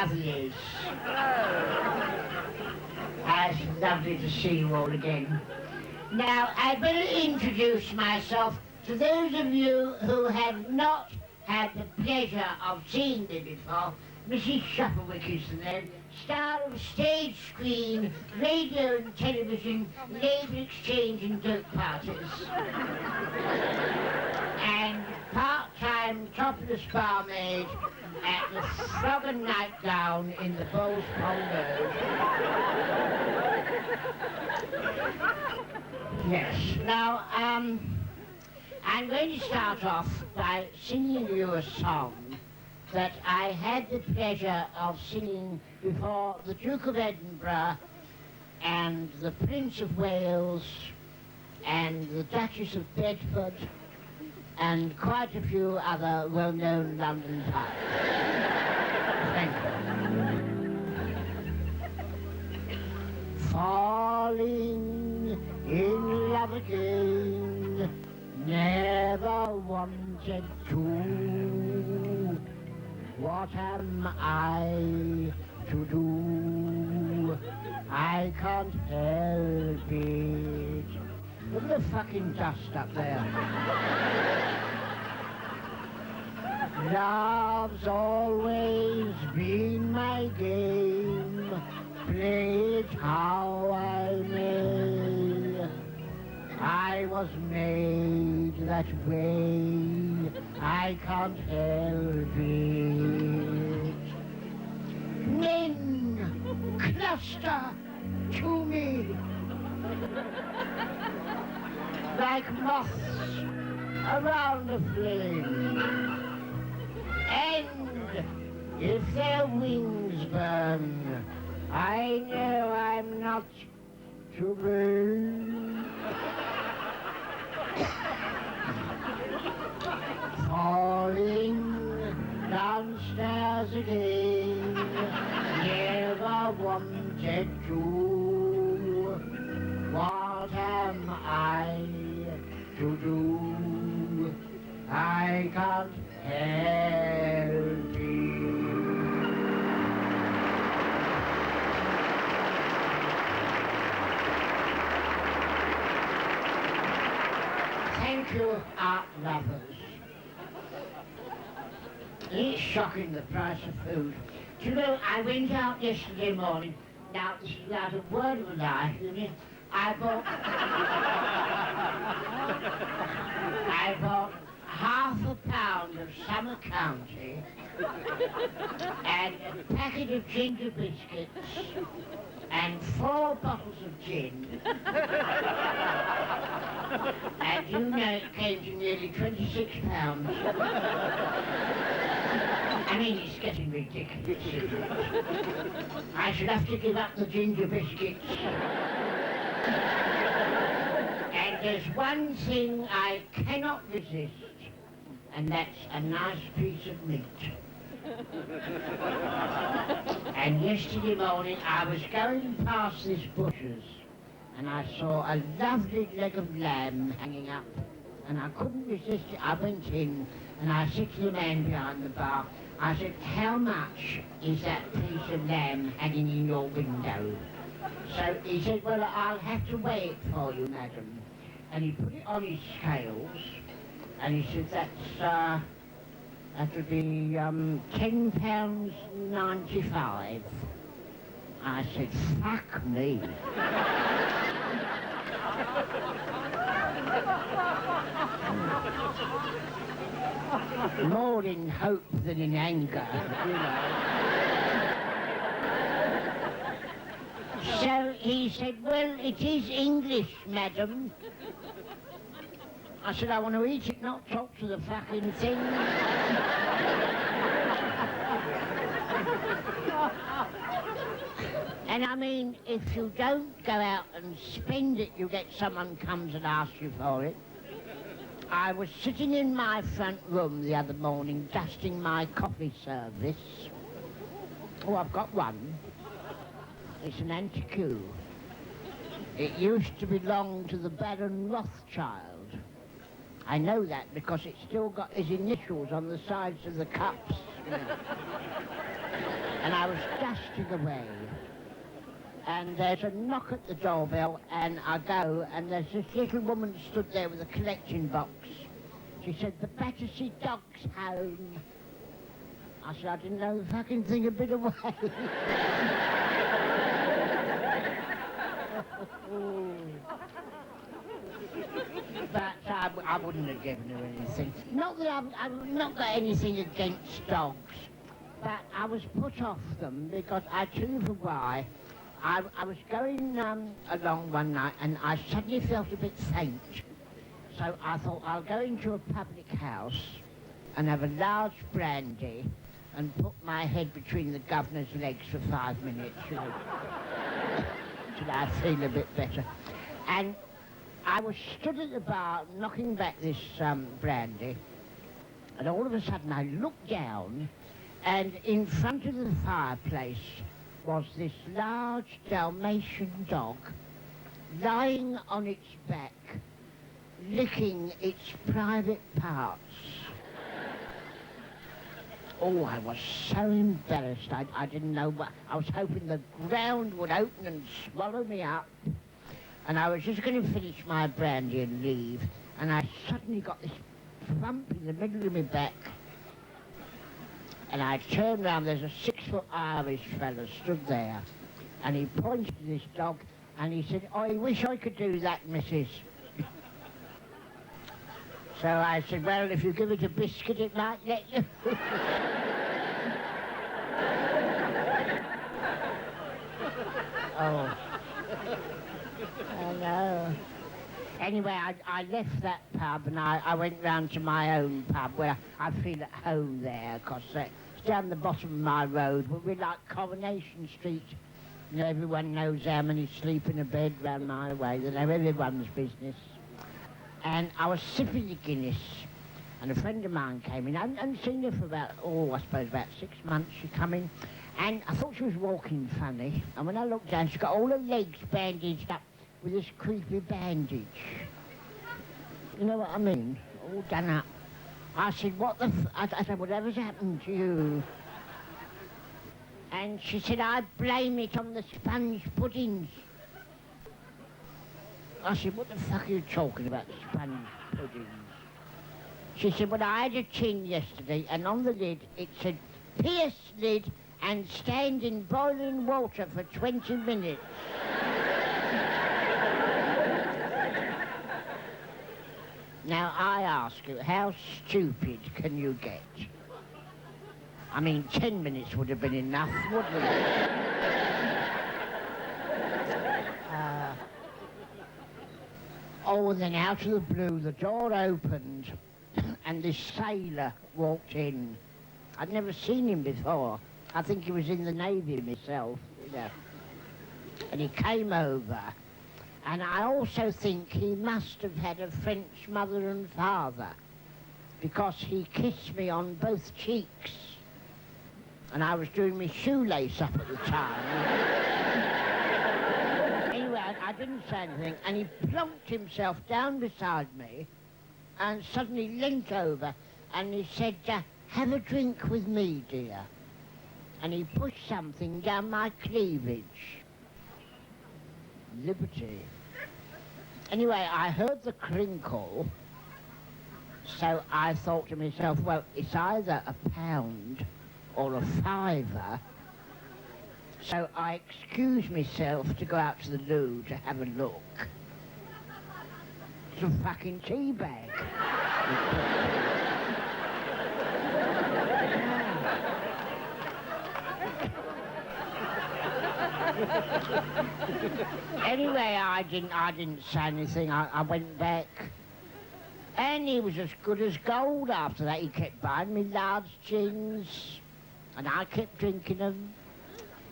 lovelies. It's lovely to see you all again. Now, I will introduce myself to those of you who have not had the pleasure of seeing me before. Mrs. Shufflewick is the name, star of stage, screen, radio and television, labour exchange and dope parties. And part-time topless barmaid at the Frog and Nightgown in the Bowls Pond Road. Yes. Now, I'm going to start off by singing you a song that I had the pleasure of singing before the Duke of Edinburgh and the Prince of Wales and the Duchess of Bedford and quite a few other well-known London pubs. Thank you. Falling in love again, never wanted to. What am I to do? I can't help it. Look at the fucking dust up there. Love's always been my game, play it how I may. I was made that way, I can't help it. Men cluster to me like moths around a flame, and if their wings burn, I know I'm not to blame. Falling downstairs again, never wanted to. What am I to do? I can't help it. Thank you, art lovers. It's shocking, the price of food. Do you know, I went out yesterday morning. Now, this is without a word of a lie, you know. I bought half a pound of Summer County and a packet of ginger biscuits and 4 bottles of gin. And you know it came to nearly £26. I mean, it's getting ridiculous. I shall have to give up the ginger biscuits. And there's one thing I cannot resist, and that's a nice piece of meat. And yesterday morning I was going past this butcher's and I saw a lovely leg of lamb hanging up, and I couldn't resist it. I went in and I said to the man behind the bar, I said, how much is that piece of lamb hanging in your window? So he said, well, I'll have to weigh it for you, madam. And he put it on his scales, and he said, that'll be £10.95. I said, fuck me. More in hope than in anger, you know. So he said, well, it is English, madam. I said, I want to eat it, not talk to the fucking thing. And I mean, if you don't go out and spend it, you get someone comes and asks you for it. I was sitting in my front room the other morning, dusting my coffee service. Oh, I've got one. It's an antique. It used to belong to the Baron Rothschild. I know that because it's still got his initials on the sides of the cups. And I was dusting away. And there's a knock at the doorbell, and I go, and there's this little woman stood there with a collection box. She said, "The Battersea Dog's home." I said, "I didn't know the fucking thing had been away." But I wouldn't have given her anything. Not that I've not got anything against dogs, but I was put off them because I tell you for why. I was going along one night and I suddenly felt a bit faint. So I thought I'll go into a public house and have a large brandy and put my head between the governor's legs for 5 minutes, you know, till I feel a bit better. And I was stood at the bar knocking back this brandy, and all of a sudden I looked down, and in front of the fireplace was this large Dalmatian dog lying on its back, licking its private parts. Oh, I was so embarrassed. I didn't know what... I was hoping the ground would open and swallow me up. And I was just going to finish my brandy and leave. And I suddenly got this thump in the middle of my back. And I turned round, there's a 6-foot Irish fella stood there. And he pointed to this dog and he said, "I wish I could do that, missus." So I said, "Well, if you give it a biscuit, it might let you." Oh. I know. Anyway, I left that pub and I went round to my own pub where I feel at home there, because it's down the bottom of my road. We're like Coronation Street. You know, everyone knows how many sleep in a bed round my way. They know everyone's business. And I was sipping the Guinness, and a friend of mine came in. I hadn't seen her for about, I suppose about 6 months. She come in, and I thought she was walking funny. And when I looked down, she got all her legs bandaged up with this creepy bandage. You know what I mean? All done up. I said, "What the I said, "Whatever's happened to you?" And she said, "I blame it on the sponge puddings." I said, "What the fuck are you talking about, sponge puddings?" She said, "Well, I had a tin yesterday, and on the lid it said, 'Pierce lid and stand in boiling water for 20 minutes. Now, I ask you, how stupid can you get? I mean, 10 minutes would have been enough, wouldn't it? And then out of the blue, the door opened, and this sailor walked in. I'd never seen him before. I think he was in the Navy myself, you know. And he came over. And I also think he must have had a French mother and father, because he kissed me on both cheeks. And I was doing my shoelace up at the time. Anyway, I didn't say anything, and he plunked himself down beside me and suddenly leant over and he said, "Have a drink with me, dear." And he pushed something down my cleavage. Liberty. Anyway, I heard the crinkle, so I thought to myself, well, it's either a £1 or a £5. So I excused myself to go out to the loo to have a look. It's a fucking tea bag. Anyway, I didn't say anything. I went back. And he was as good as gold after that. He kept buying me large gins. And I kept drinking them.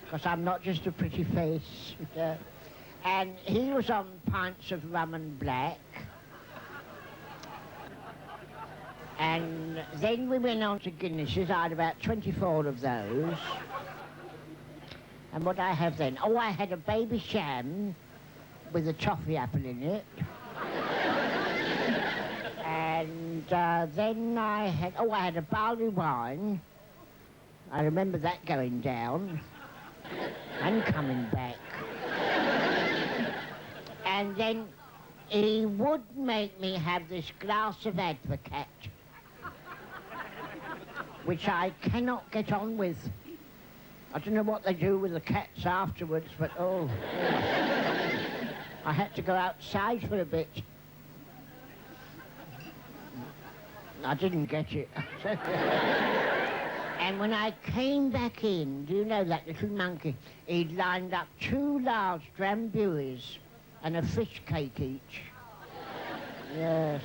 Because I'm not just a pretty face. And he was on pints of rum and black. And then we went on to Guinnesses. I had about 24 of those. And what I have then? Oh, I had a baby sham with a toffee apple in it. And then I had a barley wine. I remember that going down and coming back. And then he would make me have this glass of Advocate, which I cannot get on with. I don't know what they do with the cats afterwards, but oh. I had to go outside for a bit. I didn't get it. And when I came back in, do you know that little monkey? He'd lined up 2 large drambuies and a fish cake each. Yes.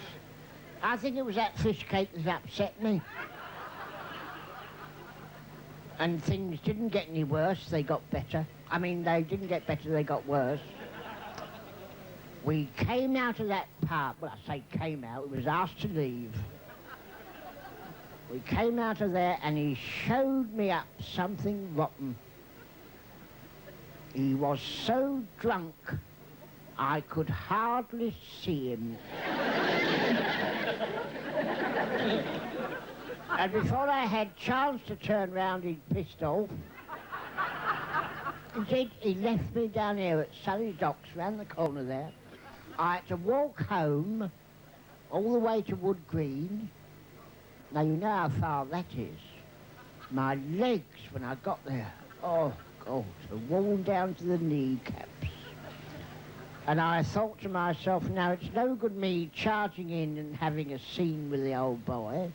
I think it was that fish cake that upset me. And things didn't get any worse, they got better. I mean, they didn't get better, they got worse. We came out of that pub, well, I say came out, we was asked to leave. We came out of there and he showed me up something rotten. He was so drunk, I could hardly see him. And before I had chance to turn round, he'd pissed off. Indeed, he left me down here at Surrey Docks, round the corner there. I had to walk home all the way to Wood Green. Now, you know how far that is. My legs, when I got there, oh, God, were worn down to the kneecaps. And I thought to myself, now, it's no good me charging in and having a scene with the old boy,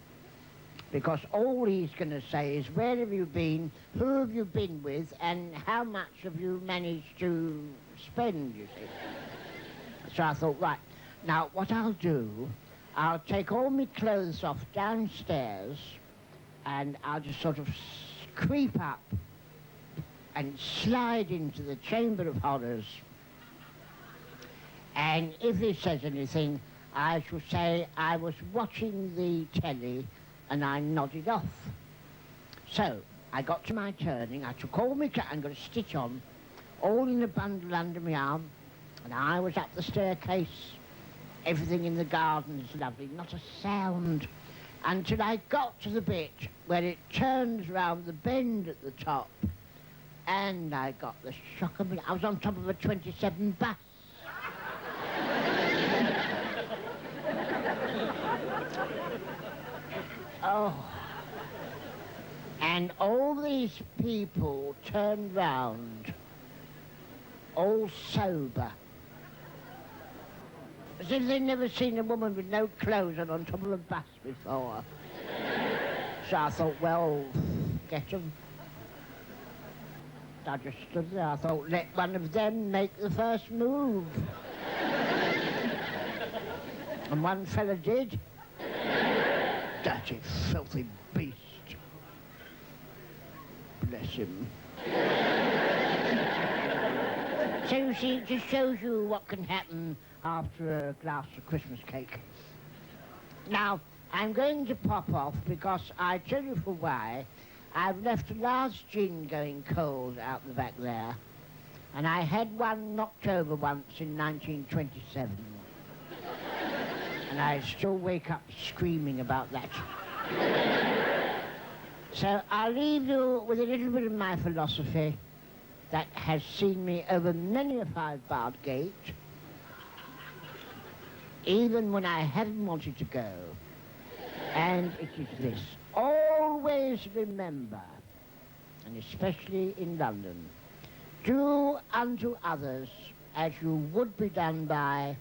because all he's going to say is, where have you been, who have you been with, and how much have you managed to spend, you see. So I thought, right, now what I'll do, I'll take all my clothes off downstairs and I'll just sort of creep up and slide into the Chamber of Horrors. And if he says anything, I shall say I was watching the telly and I nodded off. So I got to my turning, I took all my and got a stitch on, all in a bundle under my arm, and I was up the staircase. Everything in the garden is lovely, not a sound, until I got to the bit where it turns round the bend at the top, and I got the shock of it. I was on top of a 27 bus. Oh. And all these people turned round, all sober, as if they'd never seen a woman with no clothes on top of a bus before. So I thought, well, get 'em. I just stood there. I thought, let one of them make the first move. And one fella did. Dirty, filthy beast. Bless him. So you see, it just shows you what can happen after a glass of Christmas cake. Now, I'm going to pop off because I tell you for why. I've left a large gin going cold out the back there, and I had one knocked over once in 1927. And I still wake up screaming about that. So I'll leave you with a little bit of my philosophy that has seen me over many a 5-barred gate, even when I haven't wanted to go. And it is this: always remember, and especially in London, do unto others as you would be done by.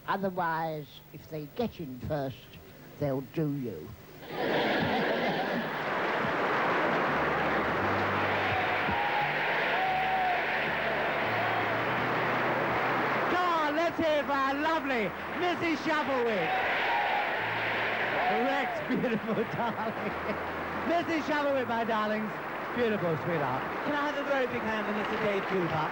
Otherwise, if they get in first, they'll do you. Let's hear it for our lovely Mrs. Shufflewick. Correct, beautiful darling. Mrs. Shufflewick, my darlings. Beautiful, sweetheart. Can I have a very big hand for Mr. Dave Cooper?